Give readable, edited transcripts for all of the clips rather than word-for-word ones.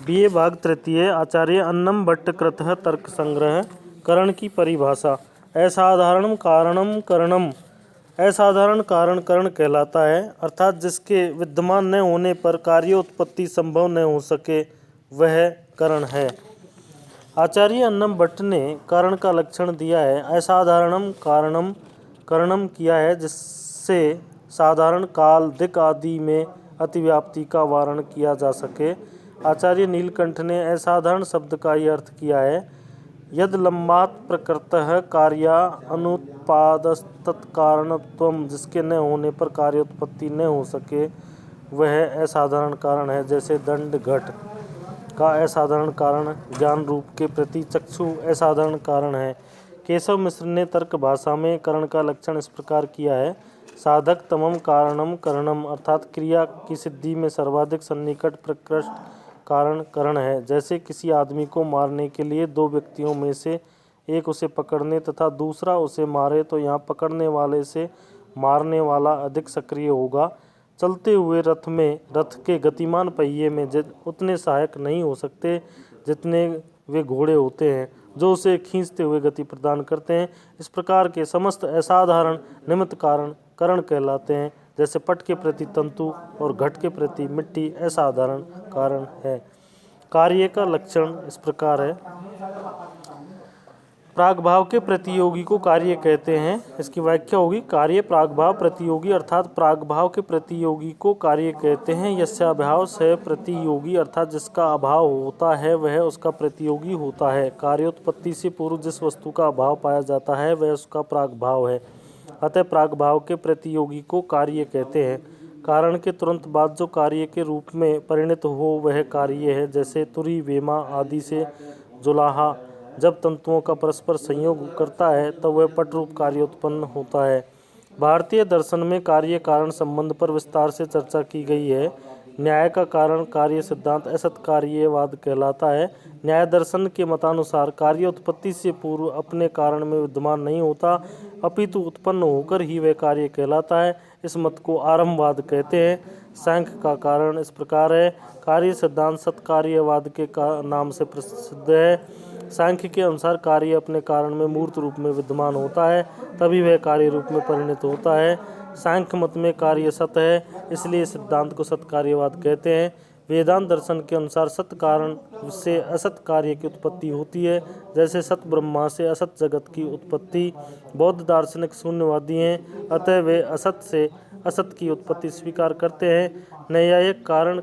BA भाग तृतीय आचार्य अन्नम भट्ट कृतः तर्क संग्रह। करण की परिभाषा। असाधारण कारणम करणम। असाधारण कारण करण कहलाता है, अर्थात जिसके विद्यमान न होने पर कार्योत्पत्ति संभव न हो सके वह करण है। आचार्य अन्नम भट्ट ने कारण का लक्षण दिया है। असाधारणम कारणम करणम किया है जिससे साधारण काल दिक् आदि में अतिव्याप्ति का वारण किया जा सके। आचार्य नीलकंठ ने असाधारण शब्द का ही अर्थ किया है। यद लंबात प्रकृतः कार्या अनुत्पादस्तत्कारणत्वम्, जिसके न होने पर कार्योत्पत्ति न हो सके वह असाधारण कारण है। जैसे दंड घट का असाधारण कारण ज्ञान रूप के प्रति चक्षु असाधारण कारण है। केशव मिश्र ने तर्क भाषा में करण का लक्षण इस प्रकार किया है। साधक तमम कारणम करणम, अर्थात क्रिया की सिद्धि में सर्वाधिक सन्निकट प्रकृष्ट कारण करण है। जैसे किसी आदमी को मारने के लिए दो व्यक्तियों में से एक उसे पकड़ने तथा दूसरा उसे मारे तो यहाँ पकड़ने वाले से मारने वाला अधिक सक्रिय होगा। चलते हुए रथ में रथ के गतिमान पहिए में उतने सहायक नहीं हो सकते जितने वे घोड़े होते हैं जो उसे खींचते हुए गति प्रदान करते हैं। इस प्रकार के समस्त असाधारण निमित्त कारण करण कहलाते हैं। जैसे पट के प्रति तंतु और घट के प्रति मिट्टी असाधारण कारण है। कार्य का लक्षण इस प्रकार है। प्रागभाव के प्रतियोगी को कार्य कहते हैं। इसकी व्याख्या होगी कार्य प्रागभाव प्रतियोगी, अर्थात प्रागभाव के प्रतियोगी को कार्य कहते हैं। यस्याभाव स प्रतियोगी, अर्थात जिसका अभाव होता है वह उसका प्रतियोगी होता है। कार्योत्पत्ति से पूर्व जिस वस्तु का अभाव पाया जाता है वह उसका प्रागभाव है। अतः प्रागभाव के प्रतियोगी को कार्य कहते हैं। कारण के तुरंत बाद जो कार्य के रूप में परिणत हो वह कार्य है। जैसे तुरी वेमा आदि से जुलाहा जब तंतुओं का परस्पर संयोग करता है तब वह पट रूप कार्य उत्पन्न होता है। भारतीय दर्शन में कार्य कारण संबंध पर विस्तार से चर्चा की गई है। न्याय का कारण कार्य सिद्धांत असत कार्यवाद कहलाता है। न्याय दर्शन के मतानुसार कार्य उत्पत्ति से पूर्व अपने कारण में विद्यमान नहीं होता, अपितु उत्पन्न होकर ही वह कार्य कहलाता है। इस मत को आरंभवाद कहते हैं। सांख्य का कारण इस प्रकार है। कार्य सिद्धांत सत्कार्यवाद के नाम से प्रसिद्ध है। सांख्य के अनुसार कार्य अपने कारण में मूर्त रूप में विद्यमान होता है, तभी वह कार्य रूप में परिणत होता है। सांख्य मत में कार्य सत है, इसलिए सिद्धांत को सत्कार्यवाद कहते हैं। वेदांत दर्शन के अनुसार सत कारण से असत कार्य की उत्पत्ति होती है। जैसे सत ब्रह्मा से असत जगत की उत्पत्ति। बौद्ध दार्शनिक शून्यवादी हैं, अतः वे असत से असत की उत्पत्ति स्वीकार करते हैं। नैयायिक कारण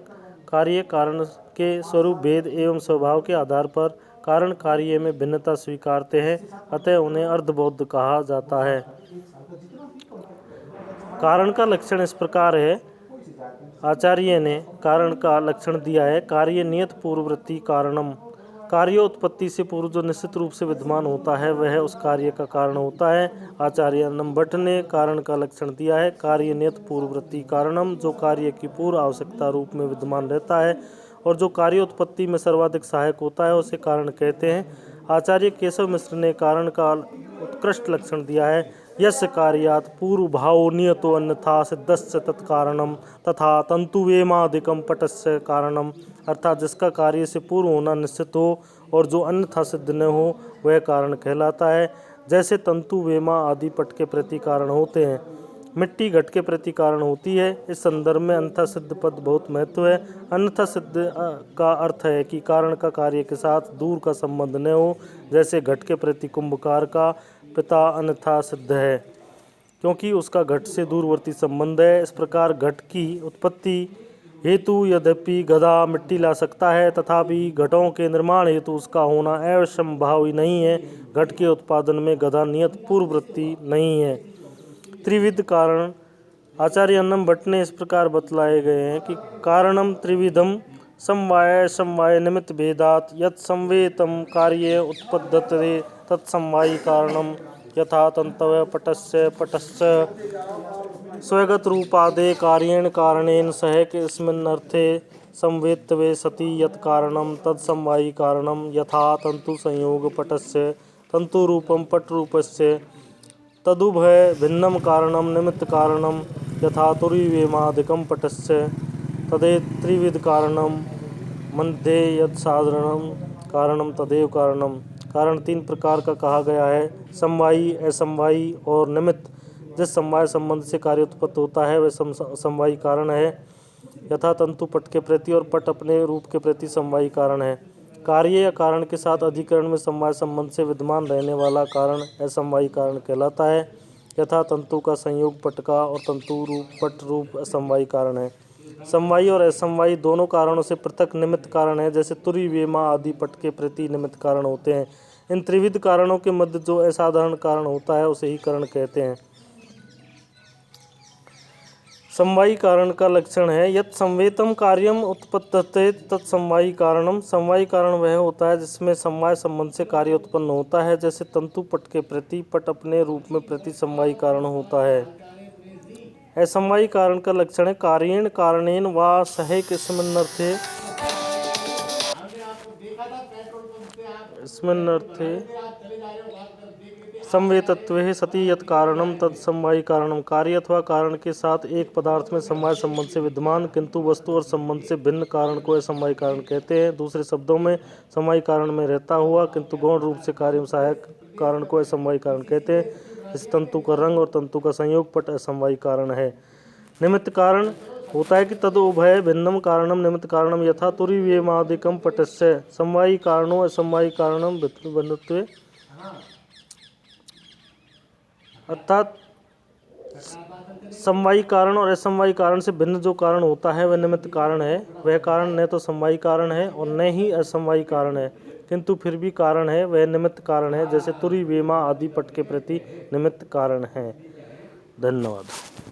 कार्य कारण के स्वरूप भेद एवं स्वभाव के आधार पर कारण कार्य में भिन्नता स्वीकारते हैं, अतः उन्हें अर्धबौद्ध कहा जाता है। कारण का लक्षण इस प्रकार है। आचार्य ने कारण का लक्षण दिया है। कार्य नियत पूर्ववृत्ति कारणम, कार्योत्पत्ति से पूर्व जो निश्चित रूप से विद्यमान होता है वह उस कार्य का कारण होता है। आचार्य अन्नम भट्ट ने कारण का लक्षण दिया है। कार्य नियत पूर्ववृत्ति कारणम, जो कार्य की पूर्व आवश्यकता रूप में विद्यमान रहता है और जो कार्योत्पत्ति में सर्वाधिक सहायक होता है उसे कारण कहते हैं। आचार्य केशव मिश्र ने कारण का उत्कृष्ट लक्षण दिया है। यस्य कार्यात् पूर्व भावो नियतो अन्यथा सिद्धस्य तत्कारणम तथा तंतुवेमादिकम पटस्य कारणम, अर्थात जिसका कार्य से पूर्व होना निश्चित हो और जो अन्यथा सिद्ध न हो वह कारण कहलाता है। जैसे तंतु वेमा आदि पट के प्रति कारण होते हैं, मिट्टी घट के प्रति कारण होती है। इस संदर्भ में अन्यथा सिद्ध पद बहुत महत्व है। अन्यथा सिद्ध का अर्थ है कि कारण का कार्य के साथ दूर का संबंध न हो। जैसे घट के प्रति कुंभकार का पिता अन्यथा सिद्ध है क्योंकि उसका घट से दूरवर्ती संबंध है। इस प्रकार घट की उत्पत्ति हेतु यद्यपि गधा मिट्टी ला सकता है तथापि घटों के निर्माण हेतु उसका होना अवश्यंभावी नहीं है। घट के उत्पादन में गधा नियत पूर्ववृत्ति नहीं है। त्रिविध कारण आचार्य अन्नम भट्ट ने इस प्रकार बतलाए गए हैं कि कारणम त्रिविधम समवाय समवाय निमित्त भेदात यत् संवेतम कार्ये उत्पद्यते तत्समवायी कारणम यथा तंतव पटस्य पटस्य स्वगत रूपादे कार्येण कारणेन सहक अस्मिन्नर्थे संवेत्तवे सति यत् कारणम तत्समवायी कारणम यथा तंतु संयोग पटस्य तंतुरूपम पटरूपस्य तदुभय भिन्नम कारणम निमित्त कारणम यथा तुरीवेमादिकम पटस्य तदे त्रिविध कारणम मध्ये यत् साधारणम कारणम तदेव कारणम। कारण 3 प्रकार का कहा गया है, समवायी, असमवायी और निमित्त। जिस समवाय संबंध से कार्य उत्पत्ति होता है वह समवायी कारण है, यथा तंतु पट के प्रति और पट अपने रूप के प्रति समवायी कारण है। कार्य या कारण के साथ अधिकरण में समवाय संबंध से विद्यमान रहने वाला कारण असमवायी कारण कहलाता है, यथा तंतु का संयोग पट का और तंतु रूप पट रूप असमवायी कारण है। समवायी और असमवायी दोनों कारणों से पृथक निमित्त कारण है, जैसे तुरी वेमा आदि पट के प्रति निमित्त कारण होते हैं। इन त्रिविध कारणों के मध्य जो असाधारण कारण होता है उसे ही कारण कहते हैं। समवायी कारण का लक्षण है, यत् संवेतम कार्यम उत्पद्यते तत् समवायी कारणम। समवायी कारण वह होता है जिसमें समवाय संबंध से कार्य उत्पन्न होता है, जैसे तंतु पट के प्रति पट अपने रूप में प्रति समवायी कारण होता है। असमवायी कारण का लक्षण है, कार्येण कारणेन वा सहेक स्मिन्नर्थे समवेतत्वे सति यत् कारणम तत् समवायी कारणम। कार्य अथवा कारण के साथ एक पदार्थ में समवाय संबंध से विद्यमान किंतु वस्तु और संबंध से भिन्न कारण को असमवायी कारण कहते हैं। दूसरे शब्दों में, समवायी कारण में रहता हुआ किंतु गौण रूप से कार्य सहायक कारण को असमवायी कारण कहते हैं। इस तंतु का रंग और तंतु का संयोग पट असमवायी कारण है। निमित्त कारण होता है कि तद उभय भिन्नम कारणम निमित्त कारणम, यथा तुरी वेमादिकम पटस्य। समवायी कारणों असमवायी कारणम भिन्नत्वे, अर्थात समवायी कारण और असमवायी कारण से भिन्न जो कारण होता है वह निमित्त कारण है। वह कारण न तो समवायी कारण है और न ही असमवायी कारण है, किंतु फिर भी कारण है, वह निमित्त कारण है, जैसे तुरी वेमा आदि पट के प्रति निमित्त कारण है। धन्यवाद।